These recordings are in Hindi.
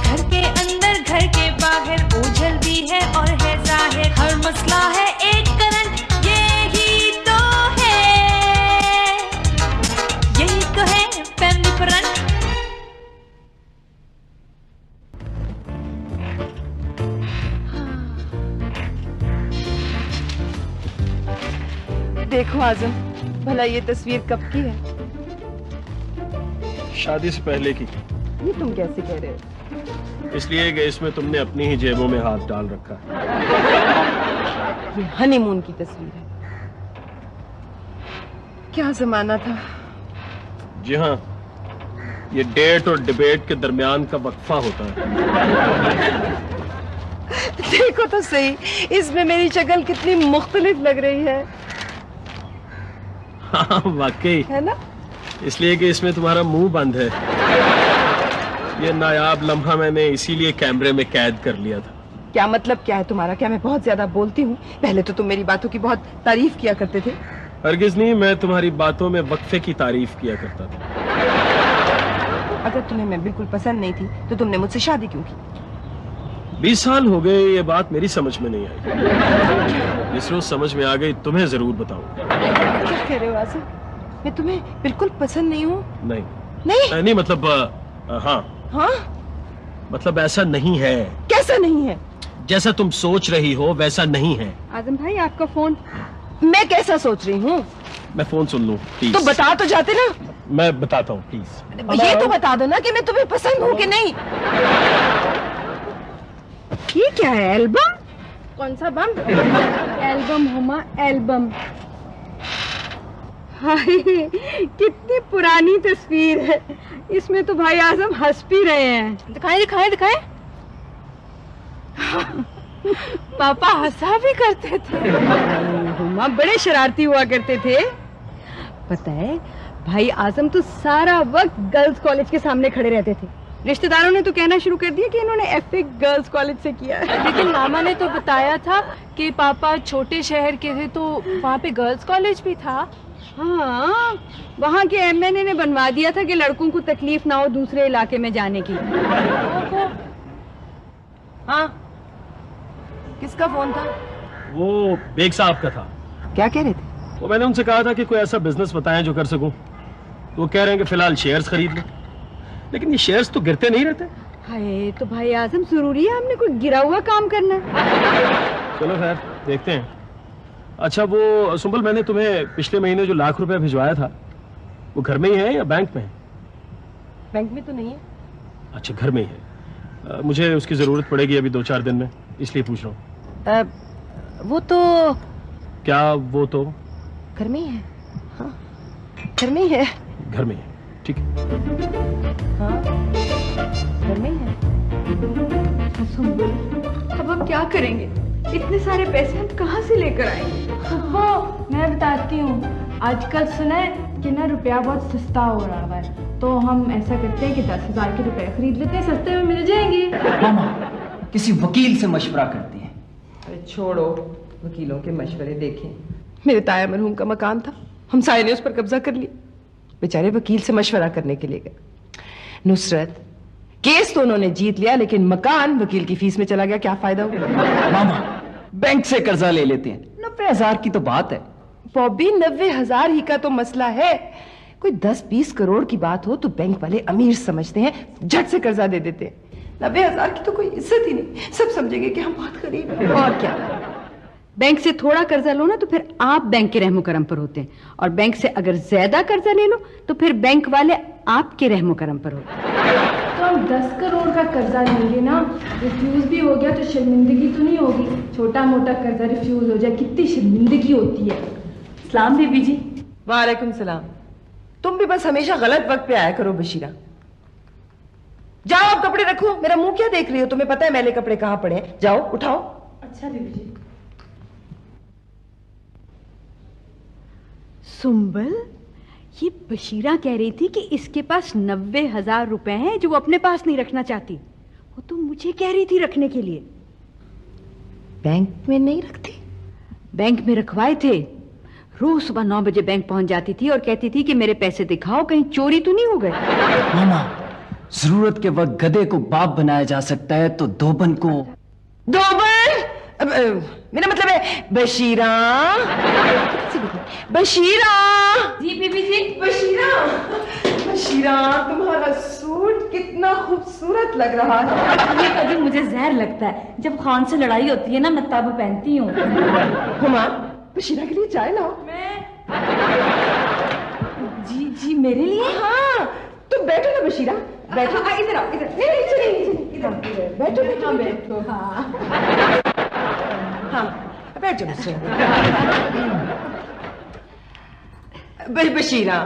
घर के अंदर घर के बाहर ओझल भी है और है जाहिर, हर मसला है एक करंट, यही तो है फैमिली फ्रंट। देखो आजम, भला ये तस्वीर कब की है? शादी से पहले की। ये तुम कैसे कह रहे हो? इसलिए कि इसमें तुमने अपनी ही जेबों में हाथ डाल रखा है। ये हनीमून की तस्वीर है। क्या जमाना था। जी हाँ, ये डेट और डिबेट के दरमियान का वक्फा होता है। देखो तो सही, इसमें मेरी शक्ल कितनी मुख्तलिफ लग रही है। हाँ वाकई है ना? इसलिए कि इसमें तुम्हारा मुंह बंद है। ये नायाब लम्हा मैंने इसीलिए कैमरे में कैद कर लिया था। क्या मतलब क्या है तुम्हारा? क्या मैं बहुत ज्यादा बोलती हूँ? पहले तो तुम मेरी बातों की बहुत तारीफ किया करते थे। हरगिज नहीं, मैं तुम्हारी बातों में वक्फे की तारीफ किया करता था। अगर तुम्हें मैं बिल्कुल पसंद नहीं थी तो तुमने मुझसे शादी क्यों की? 20 साल हो गए, ये बात मेरी समझ में नहीं आई। जिस रोज समझ में आ गई तुम्हें जरूर बताऊंगा। क्या कह रहे हो आसिफ? मैं तुम्हें बिल्कुल पसंद नहीं हूँ। नहीं नहीं नहीं, मतलब हाँ हाँ, मतलब ऐसा नहीं है। कैसा नहीं है? जैसा तुम सोच रही हो वैसा नहीं है। आजम भाई आपका फोन। मैं कैसा सोच रही हूँ? मैं फोन सुन लूं प्लीज। तो बता तो जाते ना। मैं बताता हूँ प्लीज। ये तो बता दो ना कि मैं तुम्हें पसंद हूँ कि नहीं। ये क्या है? एल्बम? कौन सा बम? Album Huma album. हाय कितनी पुरानी तस्वीर है। इसमें तो भाई आजम हंस भी रहे हैं। दिखाएं दिखाएं दिखाएं। पापा हंसा भी करते थे। हुमा बड़े शरारती हुआ करते थे। पता है भाई आजम तो सारा वक्त गर्ल्स कॉलेज के सामने खड़े रहते थे। रिश्तेदारों ने तो कहना शुरू कर दिया कि इन्होंने एफए गर्ल्स कॉलेज से किया है। लेकिन मामा ने तो बताया था कि पापा छोटे शहर के थे तो वहाँ पे गर्ल्स कॉलेज भी था। हाँ, वहाँ के एमएनए ने बनवा दिया था कि लड़कों को तकलीफ ना हो दूसरे इलाके में जाने की। हाँ, किसका फोन था? वो बेग साहब का था। क्या कह रहे थे? वो मैंने उनसे कहा था कि कोई ऐसा बिजनेस बताएं जो कर सकूं। तो वो कह रहे हैं कि फिलहाल शेयर्स खरीद लो। लेकिन ये शेयर्स तो गिरते नहीं रहते। हाय तो भाई आजम जरूरी है हमने कोई गिरा हुआ काम करना है। चलो खैर देखते हैं। अच्छा वो सुंबल, मैंने तुम्हें पिछले महीने जो ₹1,00,000 भिजवाया था वो घर में ही है या बैंक में है? बैंक में तो नहीं है। अच्छा घर में ही है। मुझे उसकी जरूरत पड़ेगी अभी 2-4 दिन में, इसलिए पूछ रहा हूँ। वो तो क्या वो तो घर में ही है। हाँ, घर में ही है। घर में ही है, ठीक है। हाँ, घर में ही है। अब हम क्या करेंगे? इतने सारे पैसे हम कहाँ से लेकर आएंगे? वो मैं बताती हूँ, आजकल सुना है कि ना रुपया बहुत सस्ता हो रहा है, तो हम ऐसा करते हैं कि 10,000 के रुपए खरीद लेते हैं, सस्ते में मिल जाएंगे। मामा किसी वकील से मशवरा करती हैं। अरे छोड़ो, वकीलों के मशवरे देखें। मेरे ताया मरहूम का मकान था, हम सारे ने उस पर कब्जा कर लिया। बेचारे वकील से मशवरा करने के लिए गए। नुसरत, केस तो उन्होंने जीत लिया लेकिन मकान वकील की फीस में चला गया। क्या फायदा हुआ? मामा बैंक से कर्जा ले लेते हैं, 90,000 की तो बात है। बॉबी 90,000 ही का तो मसला है। कोई 10-20 करोड़ की बात हो तो बैंक वाले अमीर समझते हैं, झट से कर्जा दे देते हैं। 90,000 की तो कोई इज्जत ही नहीं, सब समझेंगे कि हम बहुत गरीब हैं। और क्या, बैंक से थोड़ा कर्जा लो ना तो फिर आप बैंक के रहमो करम पर होते हैं, और बैंक से अगर ज्यादा कर्जा ले लो तो फिर बैंक वाले आपके रहमो करम पर होते हैं। तो हम 10 करोड़ का कर्जा लेंगे ना, रिफ्यूज भी हो गया तो शर्मिंदगी तो नहीं होगी। छोटा मोटा कर्जा रिफ्यूज हो जाए कितनी शर्मिंदगी होती है। सलाम बीबी जी। वालेकुम सलाम। तुम भी बस हमेशा गलत वक्त पे आया करो बशीरा। जाओ आप कपड़े रखो, मेरा मुंह क्या देख रही हो? तुम्हें पता है मैले कपड़े कहाँ पड़े हैं। जाओ उठाओ। अच्छा बीबी जी। सुंबल, ये बशीरा कह रही थी कि इसके पास 90,000 रुपए हैं जो वो अपने पास नहीं रखना चाहती। वो तो मुझे कह रही थी रखने के लिए। बैंक में नहीं रखती? बैंक में रखवाए थे। रोज सुबह 9 बजे बैंक पहुंच जाती थी और कहती थी कि मेरे पैसे दिखाओ, कहीं चोरी तो नहीं हो गए। मामा जरूरत के वक्त गधे को बाप बनाया जा सकता है तो दोबन को मेरा मतलब है बशीरा। बशीरा जी बीबी जी। बशीरा बशीरा, तुम्हारा सूट कितना खूबसूरत लग रहा है। ये कभी मुझे जहर लगता है, जब खान से लड़ाई होती है ना मैं तब पहनती हूँ। हुमा, बशीरा के लिए चाय लाओ। जी जी मेरे लिए? हाँ, तुम बैठो ना बशीरा, बैठो। इधर आओ, इधर। नहीं चलिए, इधर बैठो, बैठो बैठो। हाँ बैठो बशीरा।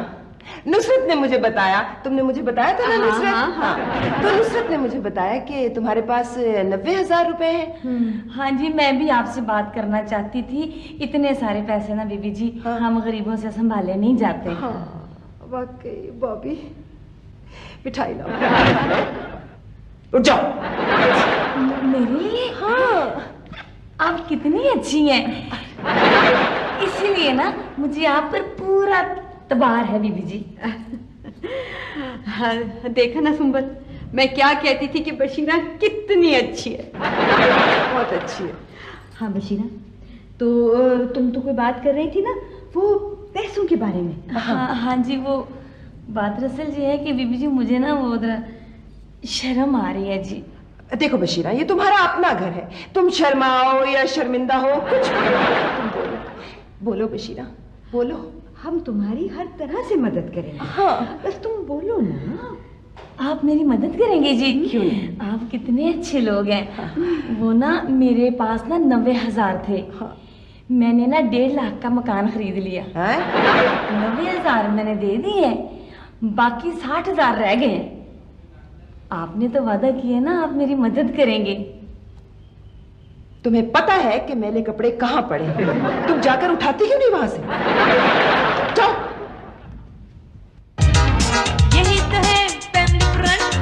नुसरत ने मुझे बताया, तुमने मुझे बताया था ना नुसरत? हाँ। तो नुसरत ने मुझे बताया कि तुम्हारे पास 90,000 रुपए हैं। हाँ जी, मैं भी आपसे बात करना चाहती थी। इतने सारे पैसे ना बीबी जी, हाँ। हम गरीबों से संभाले नहीं जाते। हाँ वाकई। बॉबी मिठाई लाओ। उठ जाओ। मेरे लिए? हाँ। आप कितनी अच्छी हैं, इसीलिए ना मुझे आप पर पूरा तबार है बीबी जी। हाँ, देखा ना सुंबल, मैं क्या कहती थी कि बशीरा कितनी अच्छी है। बहुत अच्छी है। हाँ बशीरा, तो तुम तो कोई बात कर रही थी ना, वो पैसों के बारे में। हाँ हाँ जी, वो बात दरअसल ये है कि बीबी जी मुझे ना वो शर्म आ रही है जी। देखो बशीरा, ये तुम्हारा अपना घर है, तुम शर्माओ या शर्मिंदा हो कुछ भी, तुम बोलो। बोलो बशीरा, बोलो। हम तुम्हारी हर तरह से मदद करेंगे। हाँ बस तुम बोलो ना। आप मेरी मदद करेंगे जी? क्यों नहीं? आप कितने अच्छे लोग हैं। वो ना मेरे पास ना 90,000 थे। हाँ। मैंने ना 1.5 लाख का मकान खरीद लिया। 90,000 मैंने दे दिए, बाकी 60,000 रह गए। आपने तो वादा किया ना आप मेरी मदद करेंगे। तुम्हें पता है कि मैले कपड़े कहाँ पड़े हैं? तुम जाकर उठाती क्यों नहीं वहां से? जाओ। यही तो है फैमिली फ्रंट।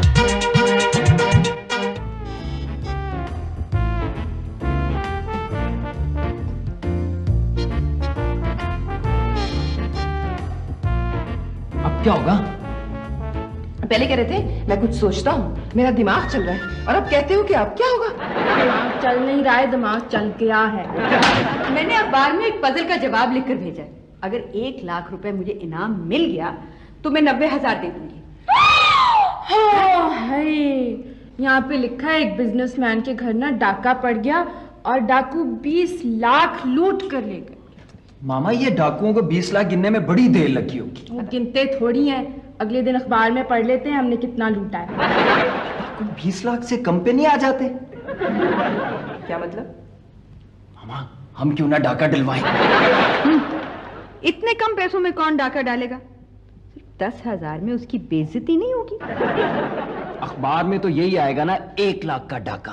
अब क्या होगा? पहले कह रहे थे मैं कुछ सोचता हूँ, मेरा दिमाग चल रहा है, और अब कहते हो कि अब क्या होगा? दिमाग चल नहीं रहा है, दिमाग चल गया है। मैंने अखबार में एक पजल का जवाब लिखकर भेजा है। अगर 1 लाख रुपए मुझे इनाम मिल गया तो मैं 90,000 दे दूंगी। हाय, यहाँ पे लिखा है एक बिजनेसमैन के घर ना डाका पड़ गया और डाकू 20 लाख लूट कर ले गए। मामा, ये डाकुओं को 20 लाख गिनने में बड़ी देर लगी होगी। वो गिनते थोड़ी हैं, अगले दिन अखबार में पढ़ लेते हैं हमने कितना लूटा है। डाकू 20 लाख से कम पे नहीं आ जाते? क्या मतलब? मामा, हम क्यों ना डाका डलवाएं? इतने कम पैसों में कौन डाका डालेगा? 10,000 में उसकी बेइज्जती नहीं होगी? अखबार में तो यही आएगा ना, 1 लाख का डाका।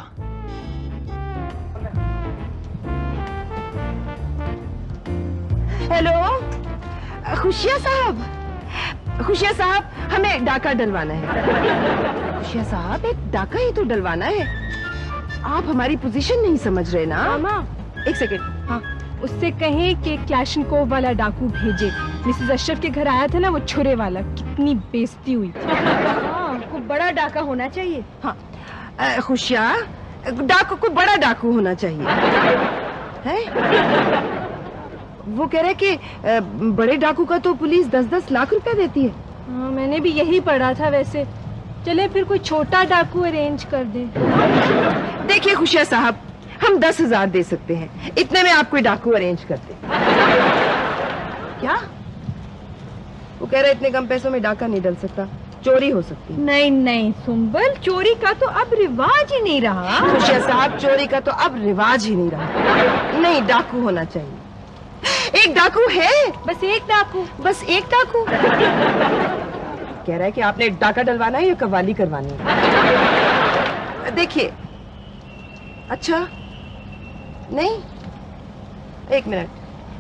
हेलो, खुशिया साहब। खुशिया साहब, हमें डाका डलवाना है। खुशिया साहब, एक डाका ही तो डलवाना है। आप हमारी पोजीशन नहीं समझ रहे ना? मामा, एक सेकेंड। हाँ, उससे कहें कि क्लैशनकोव वाला डाकू भेजे। मिसेस अशरफ के घर आया था ना वो छुरे वाला, कितनी बेइज्जती हुई। को बड़ा डाका होना चाहिए। हाँ। खुशिया, डाकू को बड़ा डाकू होना चाहिए है? वो कह रहे कि बड़े डाकू का तो पुलिस 10-10 लाख रुपए देती है। हाँ, मैंने भी यही पढ़ा था। वैसे चले फिर कोई छोटा डाकू अरेंज कर दे। देखिए खुशिया साहब, हम 10,000 दे सकते हैं, इतने में आप कोई डाकू अरेंज कर दे। क्या? वो कह रहे इतने कम पैसों में डाका नहीं डल सकता, चोरी हो सकती है। नहीं नहीं सुंबल, चोरी का तो अब रिवाज ही नहीं रहा। खुशिया साहब, चोरी का तो अब रिवाज ही नहीं रहा। नहीं, डाकू होना चाहिए। एक डाकू है, बस एक डाकू। बस एक डाकू। कह रहा है कि आपने डाका डलवाना है या कव्वाली करवानी है? देखिए। अच्छा, नहीं, एक मिनट।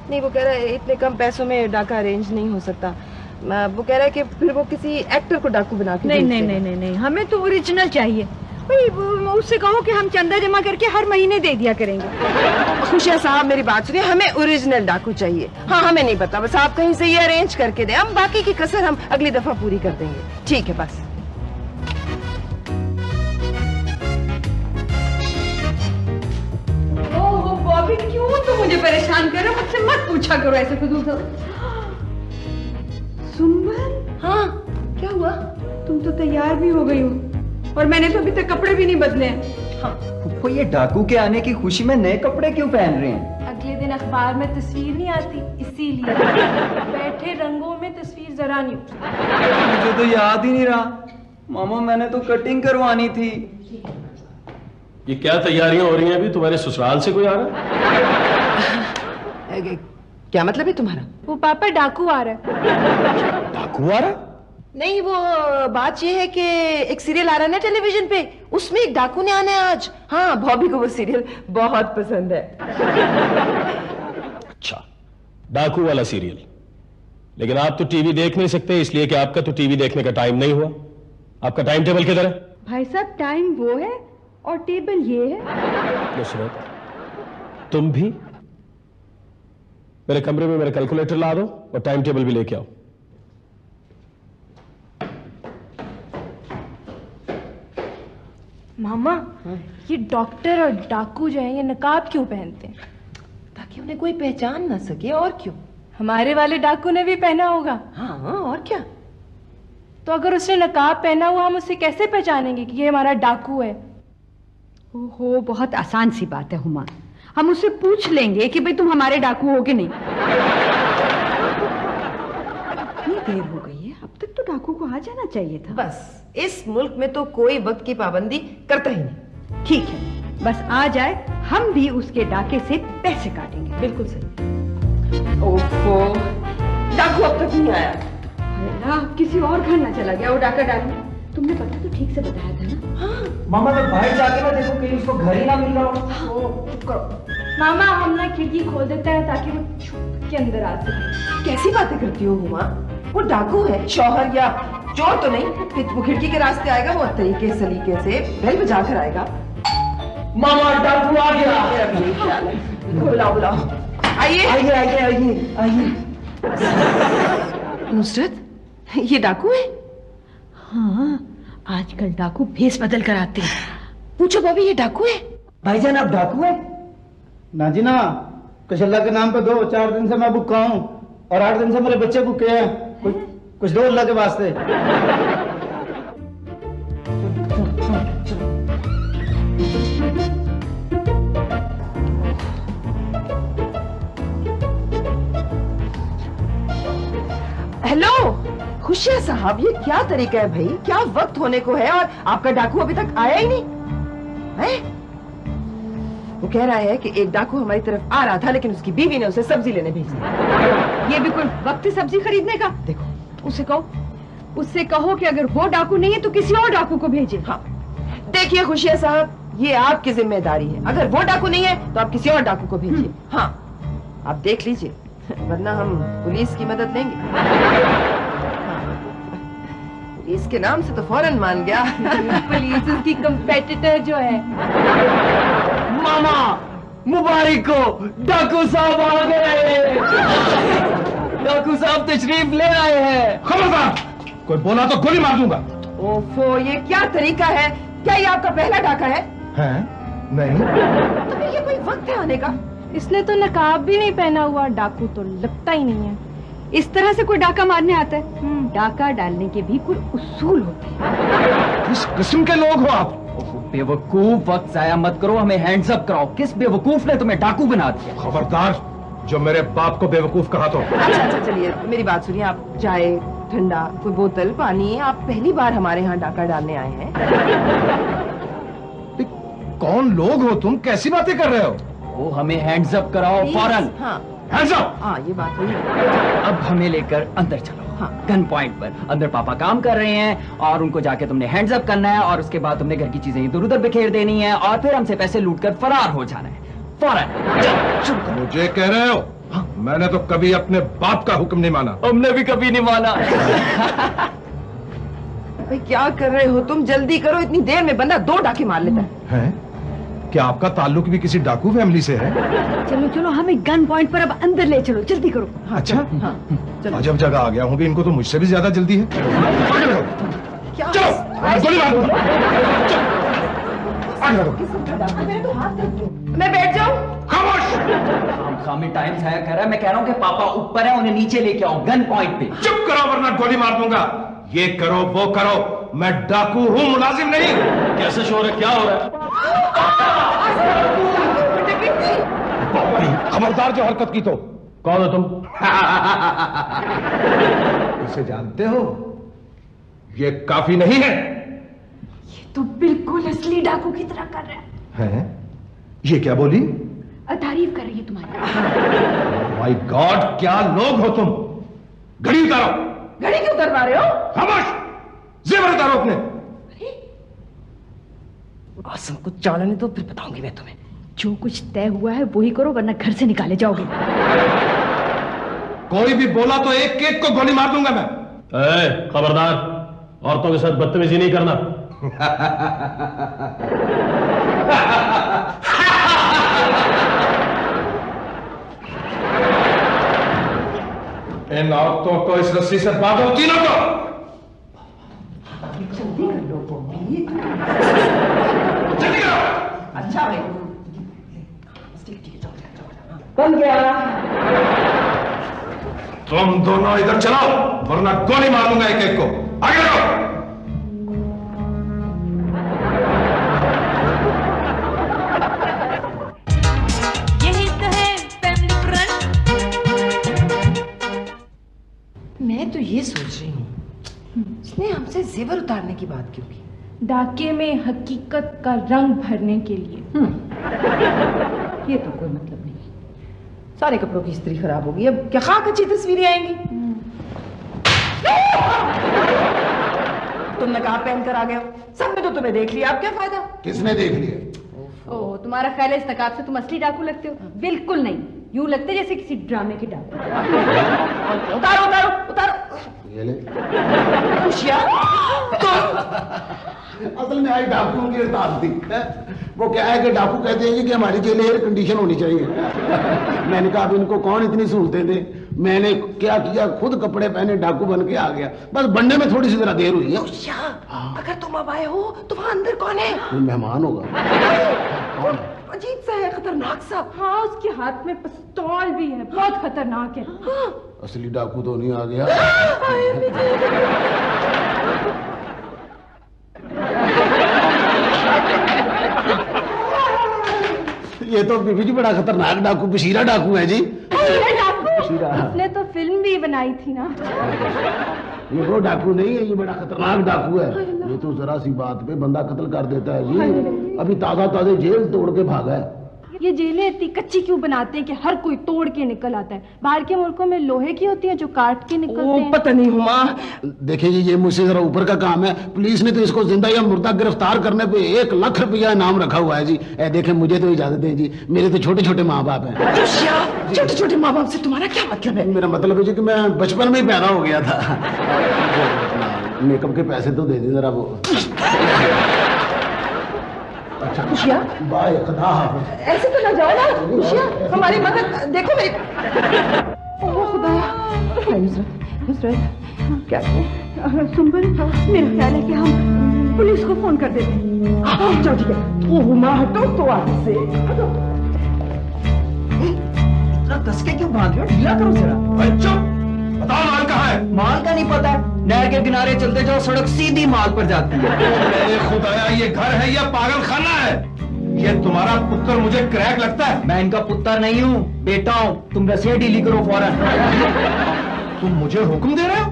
नहीं, वो कह रहा है इतने कम पैसों में डाका अरेंज नहीं हो सकता। वो कह रहा है कि फिर वो किसी एक्टर को डाकू बना के नहीं भेज नहीं देगा। नहीं नहीं नहीं, हमें तो ओरिजिनल चाहिए। भाई उससे कहो कि हम चंदा जमा करके हर महीने दे दिया करेंगे। खुशिया साहब, मेरी बात सुनिए, हमें ओरिजिनल डाकू चाहिए। हाँ, हमें नहीं पता, बस आप कहीं से ये अरेंज करके दें, हम बाकी की कसर हम अगली दफा पूरी कर देंगे। ठीक है, बस। मुझे परेशान कर रहे हो, मुझसे मत पूछा करो ऐसे फजूल सवाल। सुंबल, हाँ क्या हुआ? तुम तो तैयार भी हो गई हो और मैंने तो अभी तक कपड़े भी नहीं बदले हैं। वो ये डाकू के आने की खुशी में नए कपड़े क्यों पहन रहे हैं? अगले दिन अखबार में तस्वीर नहीं आती, इसीलिए बैठे रंगों में तस्वीर जरा नहीं उठती। मुझे तो याद ही नहीं रहा। मामा मैंने तो कटिंग करवानी थी। ये क्या तैयारियां हो रही हैं? अभी तुम्हारे ससुराल से कोई आ रहा है? क्या मतलब है तुम्हारा? वो पापा डाकू आ रहा है। डाकू आ रहा? नहीं, वो बात ये है कि एक सीरियल आ रहा है ना टेलीविजन पे, उसमें एक डाकू ने आना है आज। हाँ, बॉबी को वो सीरियल बहुत पसंद है। अच्छा, डाकू वाला सीरियल। लेकिन आप तो टीवी देख नहीं सकते, इसलिए कि आपका तो टीवी देखने का टाइम नहीं हुआ। आपका टाइम टेबल किधर है? भाई साहब, टाइम वो है और टेबल ये है। नुसरत, तुम भी मेरे कमरे में मेरा कैलकुलेटर ला दो और टाइम टेबल भी लेके आओ। मामा, ये डॉक्टर और डाकू जो है ये नकाब क्यों पहनते हैं? ताकि उन्हें कोई पहचान ना सके, और क्यों? हमारे वाले डाकू ने भी पहना होगा। हाँ, और क्या? तो अगर उसने नकाब पहना हुआ, हम उससे कैसे पहचानेंगे कि ये हमारा डाकू है? ओहो, बहुत आसान सी बात है हुमा। हम उससे पूछ लेंगे कि भाई तुम हमारे डाकू हो कि नहीं। इतनी देर हो गई है, अब तक तो डाकू को आ जाना चाहिए था। बस इस मुल्क में तो कोई वक्त की पाबंदी करता ही नहीं। ठीक है, बस आ जाए, हम भी उसके डाके से पैसे काटेंगे। बिल्कुल सही। ओहो, डाकू अब तक नहीं आया। अल्लाह, किसी और घर ना चला गया वो डाका डालने। तुमने पता तो ठीक से बताया था ना? हाँ, मामा तो बाहर जाके ना देखो कहीं उसको घर ही ना मिल रहा हो। चुप करो। मामा, हम ना खिड़की खोल देते हैं ताकि वो छुप के अंदर आ सके। कैसी बातें करती हो हुमा? वो डाकू है, शौहर या चोर तो नहीं। वो खिड़की के रास्ते आएगा, वो तरीके सलीके से बेल बजा कर आएगा। मामा डाकू आ गया। मेरा भी यही ख्याल है। बुलाओ बुलाओ, आइए आइए आइए आइए आइए। नुसरत, ये डाकू है? हाँ, आजकल डाकू भेस बदल कर आते हैं। पूछो बॉबी, ये डाकू है? भाईजान आप डाकू है? ना जी ना, कुछ अल्लाह के नाम पे दो। 4 दिन से मैं भूखा हूँ और 8 दिन से मेरे बच्चे भूखे हैं। कुछ दो अल्लाह के वास्ते। हेलो खुशिया साहब, ये क्या तरीका है भाई? क्या वक्त होने को है और आपका डाकू अभी तक आया ही नहीं है? वो कह रहा है कि एक डाकू हमारी तरफ आ रहा था, लेकिन उसकी बीवी ने उसे सब्जी लेने भेज दिया। ये भी कोई वक्त है सब्जी खरीदने का? देखो, उससे कहो कि अगर वो डाकू नहीं है तो किसी और डाकू को भेजे। हाँ देखिए खुशिया साहब, ये आपकी जिम्मेदारी है। अगर वो डाकू नहीं है तो आप किसी और डाकू को भेजिए। हाँ, आप देख लीजिए, वरना हम पुलिस की मदद लेंगे। पुलिस के नाम से तो फौरन मान गया। पुलिस उसकी कंपेटिटर जो है। मामा मुबारक हो, डाकू साहब आ गए। डाकू साहब तशरीफ ले आए हैं। खबरदार, कोई बोला तो गोली मार दूंगा। ओफो, ये क्या तरीका है? क्या ये आपका पहला डाका है? हैं? नहीं। तो फिर ये कोई वक्त है आने का? इसने तो नकाब भी नहीं पहना हुआ, डाकू तो लगता ही नहीं है। इस तरह से कोई डाका मारने आता है? डाका डालने के भी कोई उसूल होते हैं। किस किस्म के लोग हो आप? बेवकूफ, वक्त जाया मत करो, हमें हैंड्स अप कराओ। किस बेवकूफ ने तुम्हें डाकू बना दिया? खबरदार, जो मेरे बाप को बेवकूफ कहा तो। अच्छा, चलिए मेरी बात सुनिए। आप चाय, ठंडा, कोई बोतल, पानी। आप पहली बार हमारे यहाँ डाका डालने आए हैं? कौन लोग हो तुम? कैसी बातें कर रहे हो? वो हमें हैंड्स अप कराओ फौरन। हाँ हैंड्स अप! हाँ, ये बात हुई। अब हमें लेकर अंदर चलो। हाँ, गन पॉइंट पर। अंदर पापा काम कर रहे हैं और उनको जाके तुमने हैंड्स अप करना है और उसके बाद तुमने घर की चीजें इधर उधर बिखेर देनी है और फिर हमसे पैसे लूटकर फरार हो जाना है फौरन। मुझे कह रहे हो? हाँ? मैंने तो कभी अपने बाप का हुक्म नहीं माना। हमने भी कभी नहीं माना। भाई क्या कर रहे हो तुम? जल्दी करो, इतनी देर में बंदा 2 डाके मार लेता है। हैं? क्या आपका ताल्लुक भी किसी डाकू फैमिली से है? चलो चलो, हमें गन पॉइंट पर अब अंदर ले चलो, जल्दी करो। अच्छा, हाँ, चलो। अजब जगह आ गया हूँ भी, इनको तो मुझसे भी ज्यादा जल्दी है। क्या? चलो, गोली मार दूंगा। आगे बढ़ो। मेरे तो हाथ तक। मैं बैठ जाऊं? खामोश! खामी टाइम जाया कर रहा है। मैं कह रहा हूँ कि पापा ऊपर है, उन्हें नीचे लेके आओ गन पॉइंट पे। चुप करो वरना गोली मार दूंगा। ये करो वो करो, मैं डाकू हूं, मुलाजिम नहीं। कैसे शोर है, क्या हो रहा है? खबरदार जो हरकत की तो। कौन हो तुम? इसे जानते हो? ये काफी नहीं है। ये तो बिल्कुल असली डाकू की तरह कर रहा है। ये क्या बोली? तारीफ कर रही है तुम्हारी। माय गॉड, क्या लोग हो तुम। घड़ी उतारो। घड़ी क्यों उतरवा रहे हो? खामोश, जेवर उतारो अपने। आसम को चालने तो फिर बताऊंगी मैं तुम्हें। जो कुछ तय हुआ है वही करो, वरना घर से निकाले जाओगे। कोई भी बोला तो एक एक को गोली मार दूंगा मैं। खबरदार, औरतों के साथ बदतमीजी नहीं करना। इन औरतों को इस रस्सी से बांधो, तीनों को। जल्दी करो। अच्छा भाई, बन गया। तुम दोनों इधर चलाओ वरना गोली मार दूंगा एक एक को। आगे लगो। यही तो है फैमिली फ्रंट। मैं तो ये सोच रही हूँ, इसने हमसे जेवर उतारने की बात क्यों की? डाके में हकीकत का रंग भरने के लिए। ये तो कोई मतलब नहीं। सारे कपड़ों की इस्त्री खराब होगी, अब क्या खाक अच्छी तस्वीरें आएंगी। तुमने कहा पहन कर आ गए हो, सब में तो तुम्हें देख लिया, अब क्या फायदा? किसने देख लिया? ओह, तुम्हारा ख्याल है इस नकाब से तुम असली डाकू लगते हो? बिल्कुल नहीं, यूं लगते जैसे किसी ड्रामे के डाकू। उतारो उतारो उतारो। ये ले। असल में आई डाकुओं की हड़ताल थी। वो क्या है कि डाकू कहते हैं कि हमारी जेल एयर कंडीशन होनी चाहिए। मैंने कहा अब इनको कौन इतनी सहूलतें दे। मैंने क्या किया, खुद कपड़े पहने डाकू बन के आ गया। बस बनने में थोड़ी सी जरा देर हुई है। अगर तुम अब आए हो तो वहां अंदर कौन है? कोई मेहमान होगा। अजीब सा है, खतरनाक सा। हाँ, उसके हाथ में पिस्तौल भी है, बहुत खतरनाक है। असली डाकू तो नहीं आ गया। ये तो बीबी जी बड़ा खतरनाक डाकू, बशीरा डाकू है जी। उसने तो फिल्म भी बनाई थी ना। ये वो डाकू नहीं है, ये बड़ा खतरनाक डाकू है। ये तो जरा सी बात पे बंदा कत्ल कर देता है जी। अभी ताजा ताजे जेल तोड़ के भागा है। ये जेलें इतनी कच्ची क्यों बनाते हैं कि हर कोई तोड़ के निकल आता है? बाहर के मुल्कों में लोहे की होती है जो काट के निकलते हैं। पता नहीं हुमा। देखिए जी, ये मुझसे जरा ऊपर का काम है। पुलिस ने तो इसको जिंदा या मुर्दा गिरफ्तार करने पे 1 लाख रुपया इनाम रखा हुआ है जी। देखें, मुझे तो इजाजत दें जी, मेरे तो छोटे छोटे माँ बाप हैं। छोटे छोटे माँ बाप से तुम्हारा क्या मतलब है? मेरा मतलब है जी कि मैं बचपन में ही पैदा हो गया था। मेकअप के पैसे तो दे दें जरा वो। अच्छा खुशिया, बाय खुदा हाफिज। ऐसे तो ना जाओ ना खुशिया, हमारी मदद देखो मेरी। ओह खुदाया। नुसरत क्या सुंबल, मेरा ख्याल है कि हम पुलिस को फोन कर देते हैं। चलो ठीक है। ओह माँ, हटो तो आगे से हटो। इतना कसके क्यों बांध रहे हो? ढीला करो जरा। चुप, बताओ माल कहाँ है? माल का नहीं पता? नहर के किनारे चलते जाओ, सड़क सीधी माल पर जाती है। अरे खुदाया, ये घर है या पागल खाना है? ये तुम्हारा पुत्र मुझे क्रैक लगता है। मैं इनका पुत्र नहीं हूँ, बेटा हूँ। तुम रसीद डीली करो फौरन। तुम मुझे हुक्म दे रहे हो?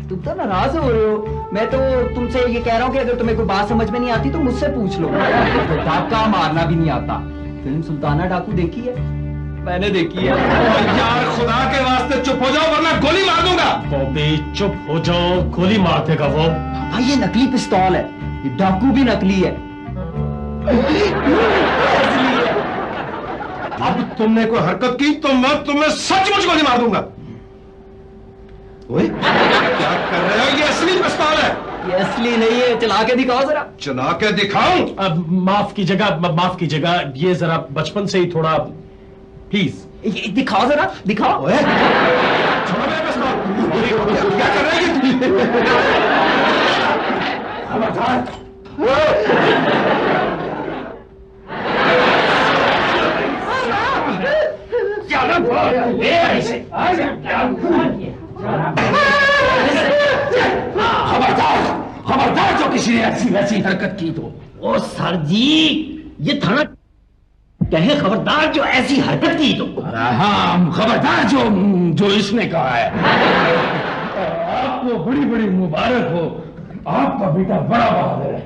तुम तो नाराज हो रहे हो। मैं तो तुमसे ये कह रहा हूँ कि अगर तुम्हें कोई बात समझ में नहीं आती तो मुझसे पूछ लो। तो डाका मारना भी नहीं आता। फिल्म सुल्ताना डाकू देखी है? मैंने देखी है। यार खुदा के वास्ते चुप हो जाओ वरना गोली मार दूंगा। बॉबी चुप हो जाओ, गोली मार देगा वो। भाई ये नकली पिस्तौल है, ये डाकू भी नकली है। अब तुमने कोई हरकत की तो मैं तुम्हें सचमुच गोली मार दूंगा। ओए, क्या कर रहे हो? ये असली पिस्तौल है। ये असली नहीं है, चला के दिखाओ जरा। चला के दिखाऊं? अब माफ कीजिएगा, ये जरा बचपन से ही थोड़ा, प्लीज। ये दिखाओ जरा, दिखाओ। ओए, छोड़ो मेरा पिस्तौल। क्या कर रहे हैं? किसी ने ऐसी वैसी हरकत की तो। ओ सर जी, ये थाना कहे खबरदार जो ऐसी हरकत की तो। हाँ खबरदार जो इसने कहा है। आपको बड़ी बड़ी मुबारक हो, आपका बेटा बड़ा बहादुर है।